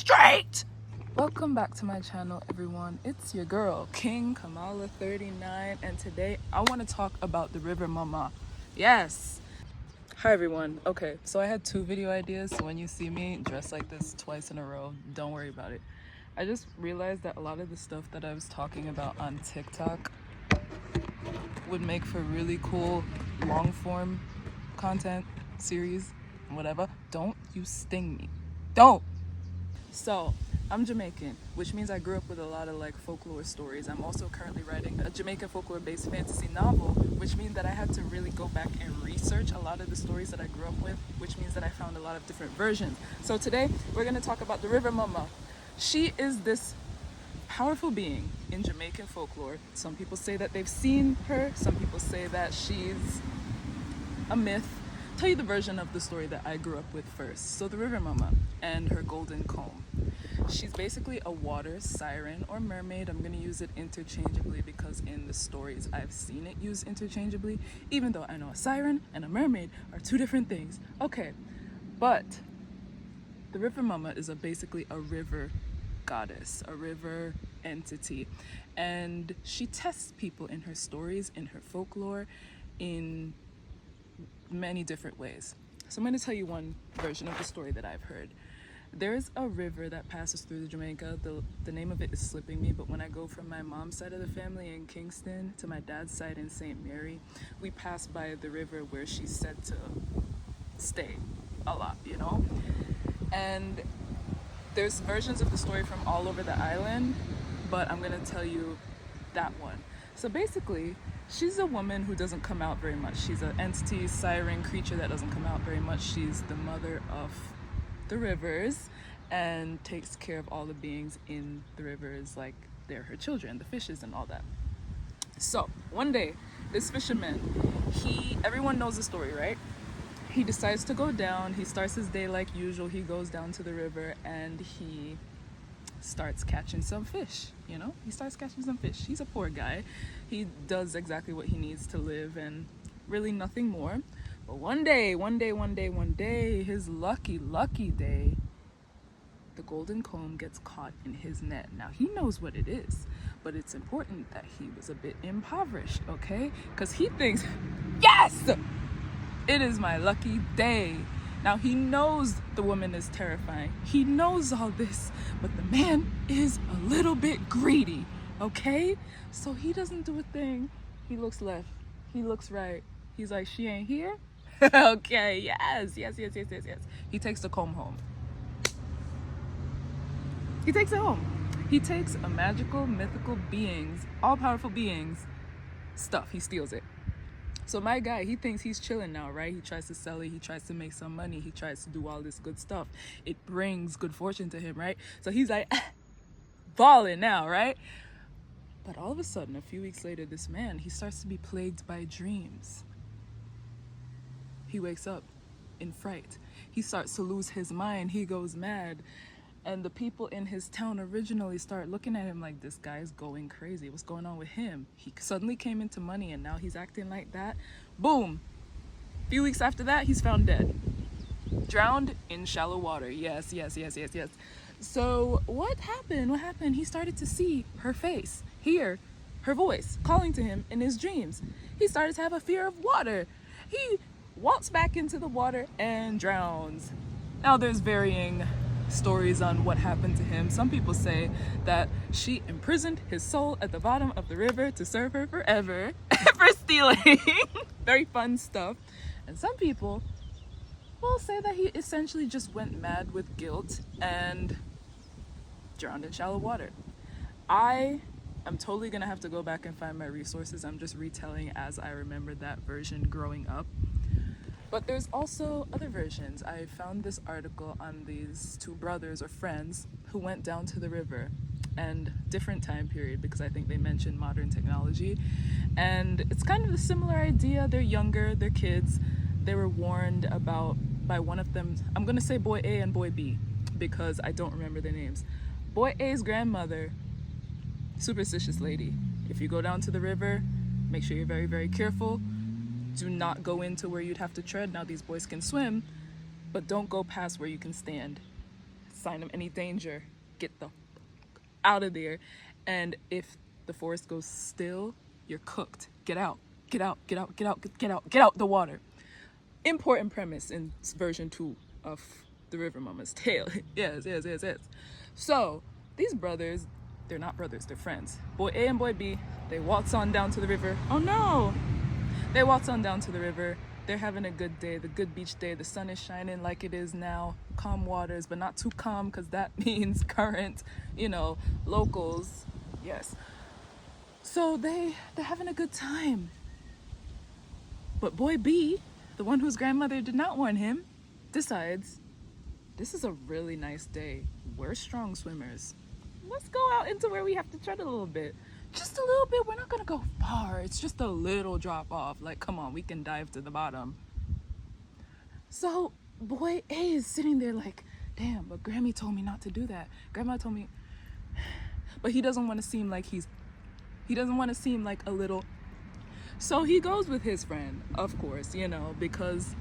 straight. Welcome back to my channel, everyone. It's your girl, King Kamala 39, and today I want to talk about the river Mumma. Yes. Hi everyone. Okay, so I had two video ideas, so when you see me dressed like this twice in a row, don't worry about it. I just realized that a lot of the stuff that I was talking about on TikTok would make for really cool long form content series, whatever. Don't you sting me. Don't. So I'm Jamaican, which means I grew up with a lot of like folklore stories. I'm also currently writing a Jamaican folklore based fantasy novel, which means that I had to really go back and research a lot of the stories that I grew up with, which means that I found a lot of different versions. So today we're going to talk about the river Mumma. She is this powerful being in Jamaican folklore. Some people say that they've seen her, some people say that she's a myth. I'll tell you the version of the story that I grew up with first. So the river Mumma and her golden comb. She's basically a water siren or mermaid. I'm going to use it interchangeably because in the stories I've seen it used interchangeably, even though I know a siren and a mermaid are two different things. Okay, but the river Mumma is basically a river goddess, a river entity, and she tests people in her stories, in her folklore, in many different ways. So I'm going to tell you one version of the story that I've heard. There's a river that passes through Jamaica. The name of it is slipping me, but when I go from my mom's side of the family in Kingston to my dad's side in St. Mary, we pass by the river where she's said to stay a lot, you know? And there's versions of the story from all over the island, but I'm gonna tell you that one. So basically, she's a woman who doesn't come out very much. She's an entity, siren, creature that doesn't come out very much. She's the mother of the rivers and takes care of all the beings in the rivers, like they're her children, the fishes and all that. So one day, this fisherman, everyone knows the story, right? He decides to go down. He starts his day like usual. He goes down to the river and he starts catching some fish, you know? He starts catching some fish. He's a poor guy. He does exactly what he needs to live and really nothing more. But one day, his lucky day, the golden comb gets caught in his net. Now he knows what it is, but it's important that he was a bit impoverished, okay? Because he thinks, yes! It is my lucky day. Now he knows the woman is terrifying. He knows all this, but the man is a little bit greedy, okay? So he doesn't do a thing. He looks left. He looks right. He's like, she ain't here? Okay, yes. He takes the comb home. He takes it home. He takes a magical, mythical being's, all-powerful being's stuff. He steals it. So my guy, he thinks he's chilling now, right? He tries to sell it. He tries to make some money. He tries to do all this good stuff. It brings good fortune to him, right? So he's like, balling now, right? But all of a sudden, a few weeks later, this man, he starts to be plagued by dreams. He wakes up in fright. He starts to lose his mind. He goes mad. And the people in his town originally start looking at him like, this guy's going crazy. What's going on with him? He suddenly came into money and now he's acting like that. Boom. A few weeks after that, he's found dead. Drowned in shallow water. Yes. So what happened? He started to see her face, hear her voice calling to him in his dreams. He started to have a fear of water. He walks back into the water and drowns. Now there's varying stories on what happened to him. Some people say that she imprisoned his soul at the bottom of the river to serve her forever for stealing. Very fun stuff. And some people will say that he essentially just went mad with guilt and drowned in shallow water. I'm totally gonna have to go back and find my resources. I'm just retelling as I remember that version growing up. But there's also other versions. I found this article on these two brothers or friends who went down to the river, and different time period because I think they mentioned modern technology. And it's kind of a similar idea. They're younger, they're kids. They were warned by one of them. I'm gonna say boy A and boy B because I don't remember their names. Boy A's grandmother, superstitious lady. If you go down to the river, make sure you're very, very careful. Do not go into where you'd have to tread. Now these boys can swim, but don't go past where you can stand. sign of any danger, get the out of there. And if the forest goes still, you're cooked. Get out, get out, get out, get out, get out, get out the water. Important premise in version 2 of the River Mama's tale. Yes. So these brothers, they're not brothers, they're friends. Boy A and boy B, they waltz on down to the river. Oh no! They waltz on down to the river. They're having a good day, the good beach day. The sun is shining like it is now. Calm waters, but not too calm because that means current, locals. Yes. So they're having a good time. But boy B, the one whose grandmother did not warn him, decides, this is a really nice day. We're strong swimmers. Let's go out into where we have to tread a little bit. Just a little bit. We're not gonna go far. It's just a little drop off. Like, come on, we can dive to the bottom. So boy A is sitting there like, damn, but Grammy told me not to do that. Grandma told me. But he doesn't want to seem like he doesn't want to seem like a little. So he goes with his friend, of course, because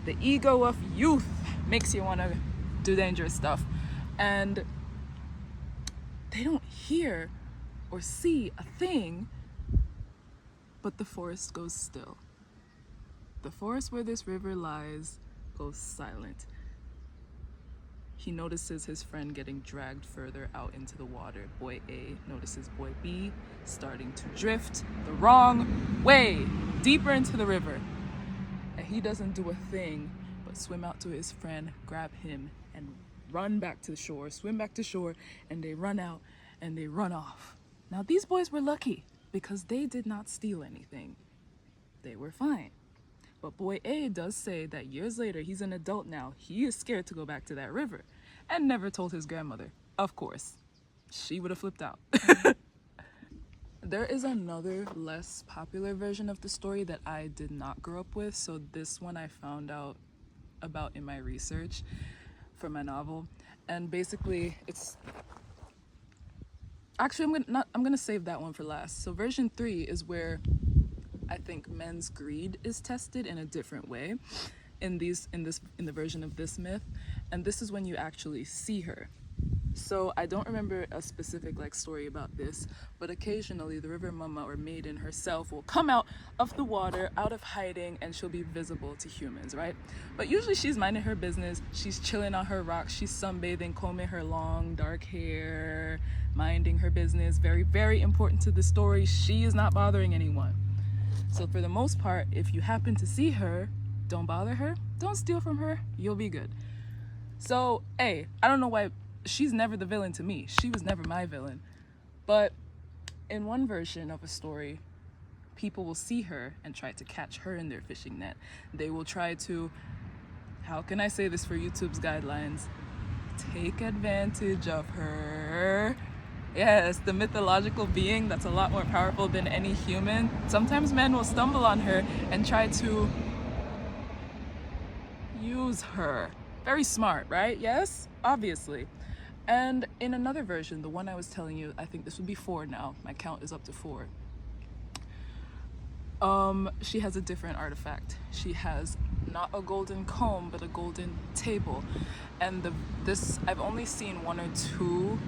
the ego of youth makes you want to do dangerous stuff. And they don't hear or see a thing, but the forest goes still. The forest where this river lies goes silent. He notices his friend getting dragged further out into the water. Boy A notices boy B starting to drift the wrong way, deeper into the river. And he doesn't do a thing but swim out to his friend, grab him, and run back to the shore, swim back to shore, and they run out and they run off. Now these boys were lucky because they did not steal anything. They were fine. But boy A does say that years later, he's an adult now, he is scared to go back to that river and never told his grandmother. Of course, she would have flipped out. There is another less popular version of the story that I did not grow up with. So this one I found out about in my research for my novel. And basically it's, actually I'm gonna save that one for last. So version 3 is where I think men's greed is tested in a different way in the version of this myth, and this is when you actually see her. So I don't remember a specific story about this, but occasionally the river mama or maiden herself will come out of the water, out of hiding, and she'll be visible to humans, right? But usually she's minding her business, she's chilling on her rock, she's sunbathing, combing her long dark hair, minding her business. Very, very important to the story, she is not bothering anyone. So for the most part, if you happen to see her, don't bother her, don't steal from her, you'll be good. So, hey, I don't know why, she's never the villain to me. She was never my villain. But in one version of a story, people will see her and try to catch her in their fishing net. They will try to, how can I say this for YouTube's guidelines? Take advantage of her. Yes, the mythological being that's a lot more powerful than any human. Sometimes men will stumble on her and try to use her. Very smart, right? Yes, obviously. And in another version, the one I was telling you, I think this would be 4 now. My count is up to 4. She has a different artifact. She has not a golden comb, but a golden table. And I've only seen 1 or 2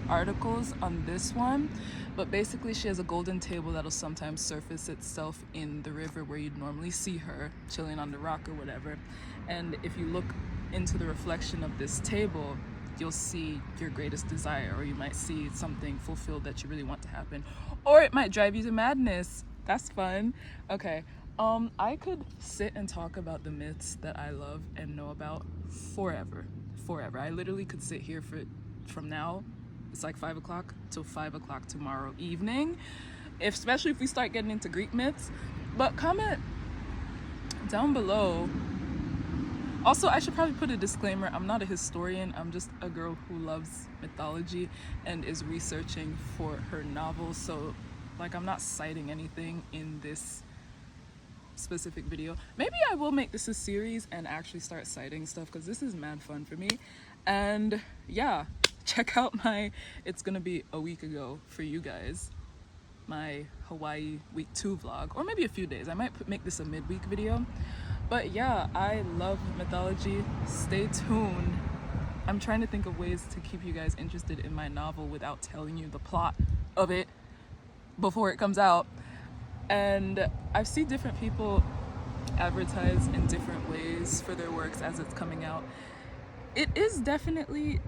articles on this one, but basically she has a golden table that'll sometimes surface itself in the river where you'd normally see her chilling on the rock or whatever. And if you look into the reflection of this table, you'll see your greatest desire, or you might see something fulfilled that you really want to happen, or it might drive you to madness. That's fun. Okay, I could sit and talk about the myths that I love and know about forever. I literally could sit here from now, it's like 5 o'clock till 5 o'clock tomorrow evening, especially if we start getting into Greek myths. But comment down below. Also, I should probably put a disclaimer, I'm not a historian, I'm just a girl who loves mythology and is researching for her novel, so I'm not citing anything in this specific video. Maybe I will make this a series and actually start citing stuff, because this is mad fun for me. And yeah, check out it's gonna be a week ago for you guys, my Hawaii week 2 vlog, or maybe a few days. I might make this a midweek video. But yeah, I love mythology. Stay tuned I'm trying to think of ways to keep you guys interested in my novel without telling you the plot of it before it comes out. And I've seen different people advertise in different ways for their works as it's coming out. It is definitely,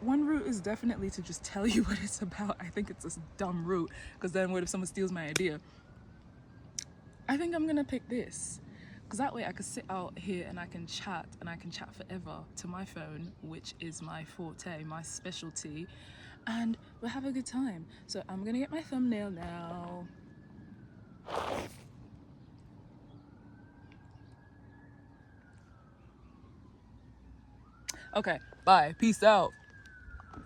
one route is definitely to just tell you what it's about. I think it's a dumb route, because then what if someone steals my idea? I think I'm gonna pick this, because that way I can sit out here and I can chat forever to my phone, which is my forte, my specialty, and we'll have a good time. So I'm gonna get my thumbnail now. Okay, bye, peace out.